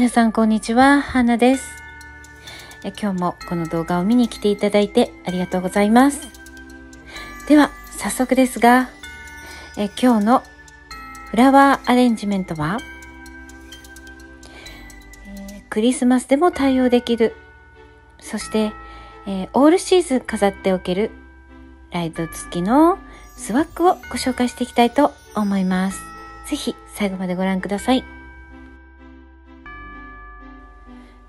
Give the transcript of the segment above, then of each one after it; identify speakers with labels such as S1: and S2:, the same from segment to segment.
S1: 皆さんこんにちは、はなです。今日もこの動画を見に来ていただいてありがとうございます。では早速ですが、今日のフラワーアレンジメントは、クリスマスでも対応できる、そして、オールシーズン飾っておけるライト付きのスワッグをご紹介していきたいと思います。ぜひ最後までご覧ください。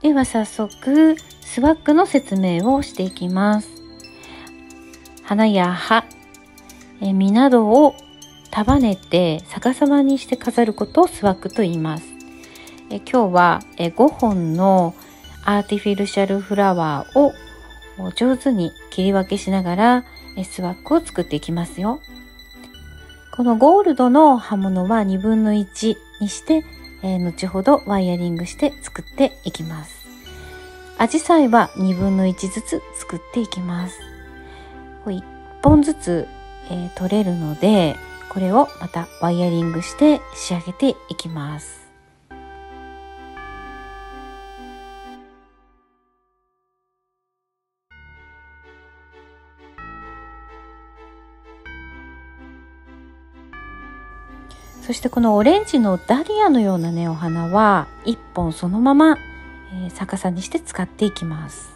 S1: では早速スワッグの説明をしていきます。花や葉、実などを束ねて逆さまにして飾ることをスワッグと言います。今日は5本のアーティフィシャルフラワーを上手に切り分けしながらスワッグを作っていきますよ。このゴールドの葉物は1/2にして後ほどワイヤリングして作っていきます。アジサイは1/2ずつ作っていきます。1本ずつ、取れるので、これをまたワイヤリングして仕上げていきます。そしてこのオレンジのダリアのようなね、お花は1本そのまま、逆さにして使っていきます。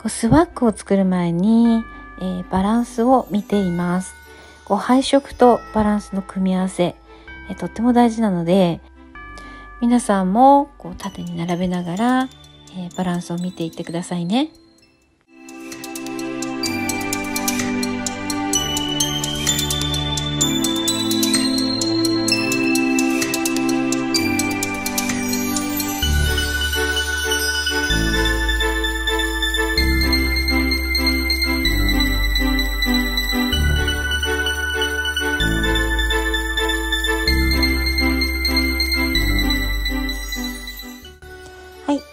S1: スワッグを作る前に、バランスを見ています。配色とバランスの組み合わせ、とっても大事なので、皆さんも縦に並べながら、バランスを見ていってくださいね。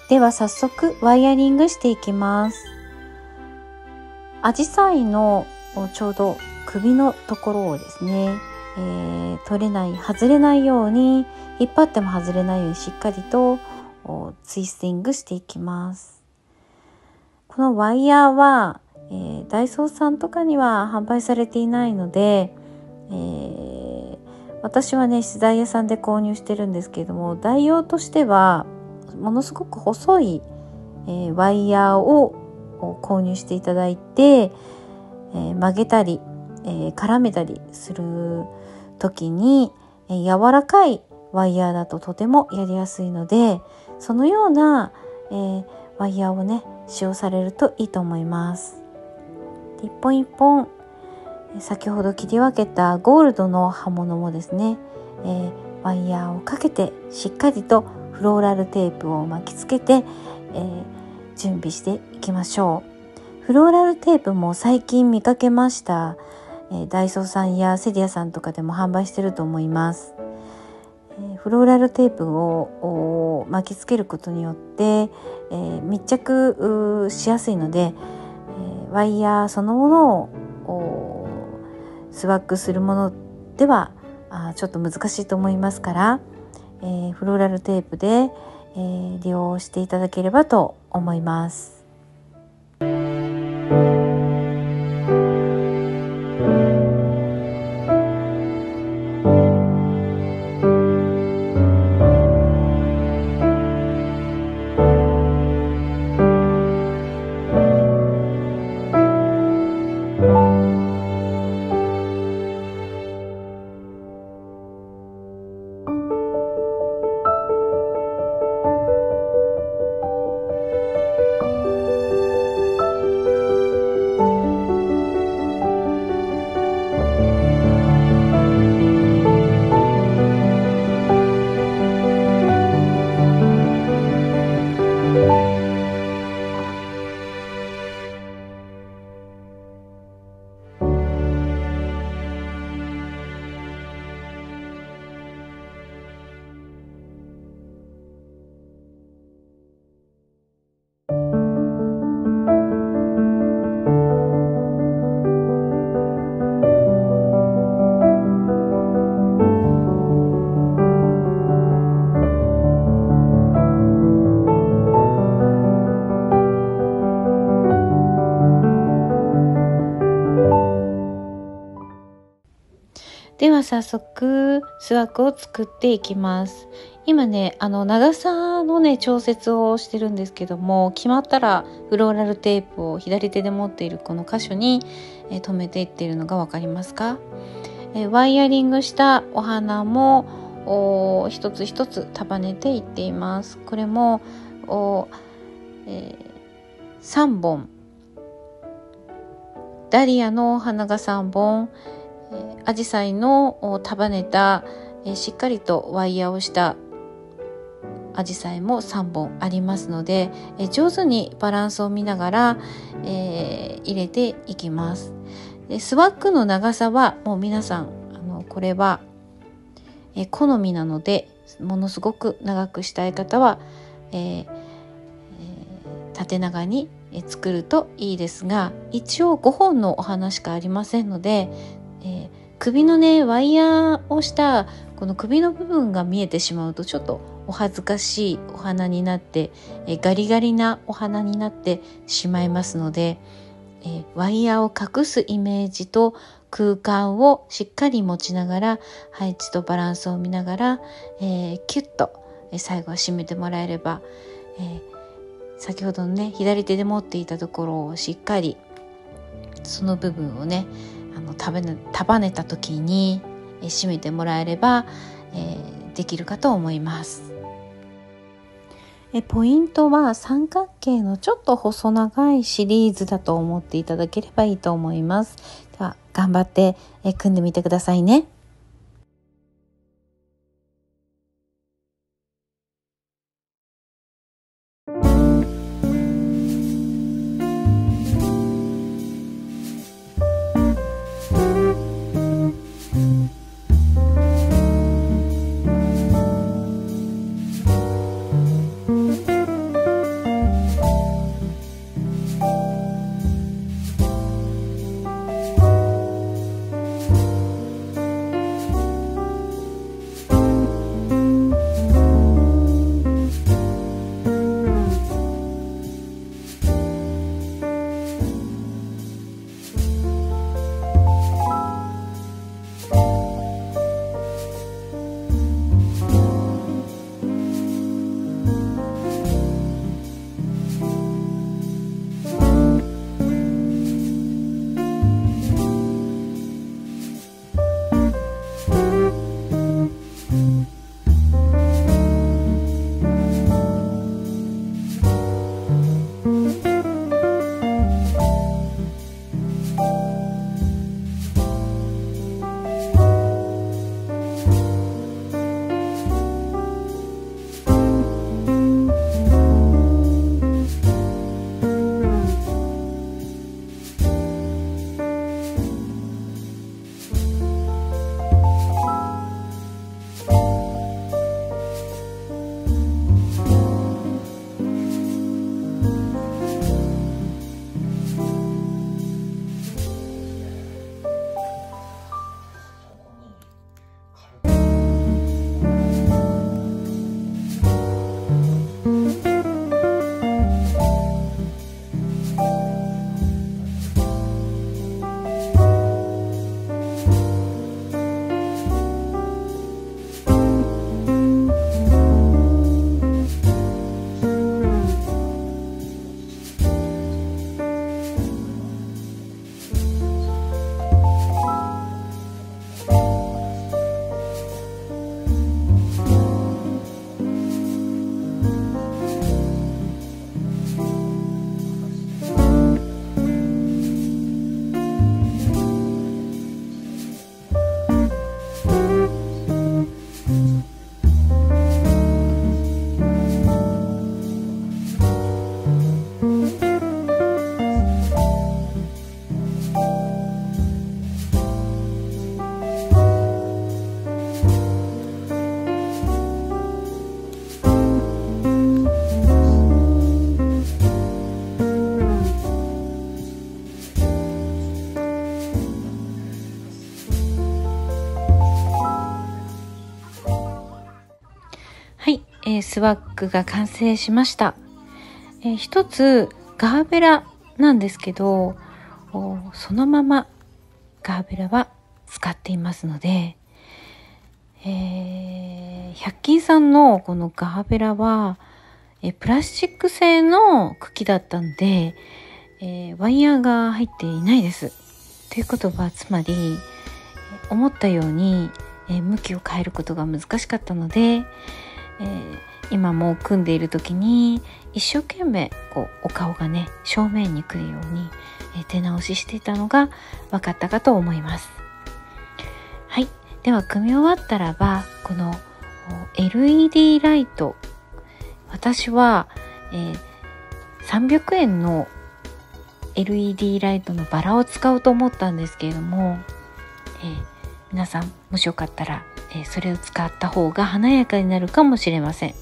S1: では早速ワイヤリングしていきます。アジサイのちょうど首のところをですね、取れない外れないように、引っ張っても外れないようにしっかりとツイスティングしていきます。このワイヤーは、ダイソーさんとかには販売されていないので、私はね資材屋さんで購入してるんですけれども、代用としてはものすごく細い、ワイヤーを購入していただいて、曲げたり、絡めたりする時に、柔らかいワイヤーだととてもやりやすいので、そのような、ワイヤーをね使用されるといいと思います。一本一本先ほど切り分けたゴールドの刃物もですね、ワイヤーをかけてしっかりとフローラルテープを巻きつけて、準備していきましょう。フローラルテープも最近見かけました。ダイソーさんやセリアさんとかでも販売してると思います。フローラルテープを巻きつけることによって、密着しやすいので、ワイヤーそのものをスワッグするものではちょっと難しいと思いますから、フローラルテープで、利用していただければと思います。は早速スワッグを作っていきます。今ね、長さのね、調節をしてるんですけども、決まったらフローラルテープを左手で持っているこの箇所に留めていっているのがわかりますか？ワイヤリングしたお花も一つ一つ束ねていっています。これも3本、ダリアの花が3本、アジサイの束ねたしっかりとワイヤーをしたアジサイも3本ありますので、上手にバランスを見ながら、入れていきます。でスワッグの長さはもう皆さんこれは、好みなので、ものすごく長くしたい方は、縦長に作るといいですが、一応5本のお花しかありませんので、首のねワイヤーをしたこの首の部分が見えてしまうとちょっとお恥ずかしいお花になって、ガリガリなお花になってしまいますので、ワイヤーを隠すイメージと空間をしっかり持ちながら、配置とバランスを見ながら、キュッと最後は締めてもらえれば、先ほどのね左手で持っていたところをしっかりその部分をね束ねた時に締めてもらえれば、できるかと思います。ポイントは三角形のちょっと細長いシリーズだと思っていただければいいと思います。では頑張って組んでみてくださいね。スワッグが完成しました。一つガーベラなんですけど、そのままガーベラは使っていますので、100均さんのこのガーベラは、プラスチック製の茎だったんで、ワイヤーが入っていないです。ということはつまり思ったように、向きを変えることが難しかったので、今も組んでいる時に一生懸命こうお顔がね正面に来るように、手直ししていたのが分かったかと思います。はい、では組み終わったらばこの LED ライト、私は、300円の LED ライトのバラを使おうと思ったんですけれども、皆さんもしよかったら、それを使った方が華やかになるかもしれません。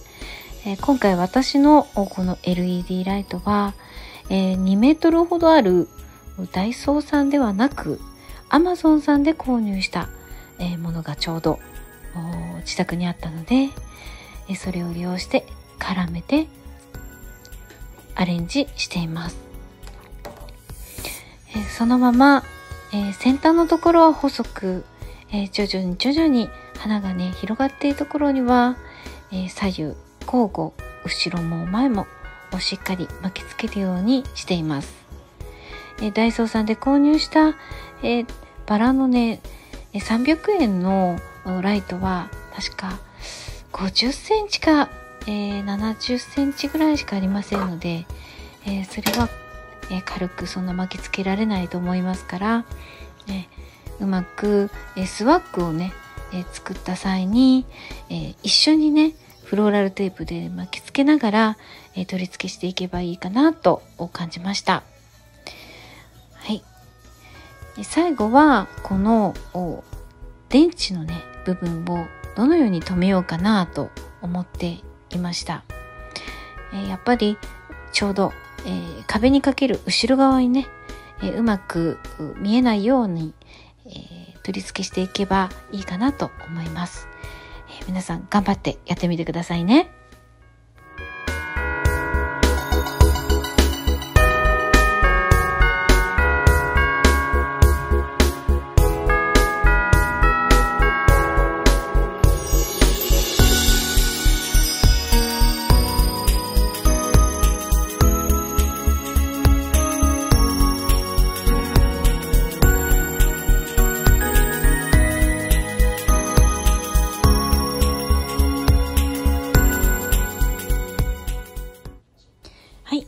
S1: 今回私のこの LED ライトは、2メートルほどあるダイソーさんではなく Amazon さんで購入した、ものがちょうど自宅にあったので、それを利用して絡めてアレンジしています。そのまま、先端のところは細く、徐々に花がね広がっているところには、左右交互後ろも前もしっかり巻きつけるようにしています。ダイソーさんで購入した、バラのね300円のライトは確か50センチか、70センチぐらいしかありませんので、それは、軽くそんな巻きつけられないと思いますから、うまく、スワッグをね、作った際に、一緒にねフローラルテープで巻きつけながら、取り付けしていけばいいかなと感じました。はい、最後はこの電池のね部分をどのように留めようかなと思っていました。やっぱりちょうど、壁にかける後ろ側にね、うまく見えないように、取り付けしていけばいいかなと思います。皆さん頑張ってやってみてくださいね。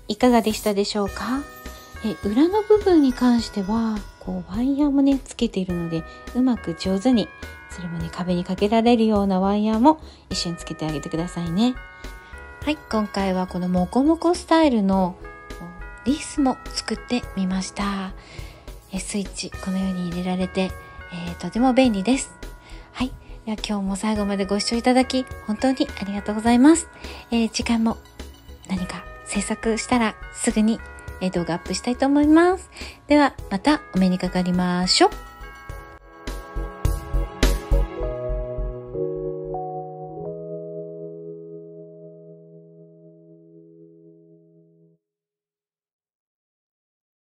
S1: いかがでしたでしょうか。裏の部分に関してはこうワイヤーもねつけているので、うまく上手にそれもね壁にかけられるようなワイヤーも一緒につけてあげてくださいね。はい、今回はこのモコモコスタイルのリースも作ってみました。スイッチこのように入れられて、とても便利です。はい、では今日も最後までご視聴いただき本当にありがとうございます。次回も何か制作したらすぐに動画アップしたいと思います。ではまたお目にかかりましょう。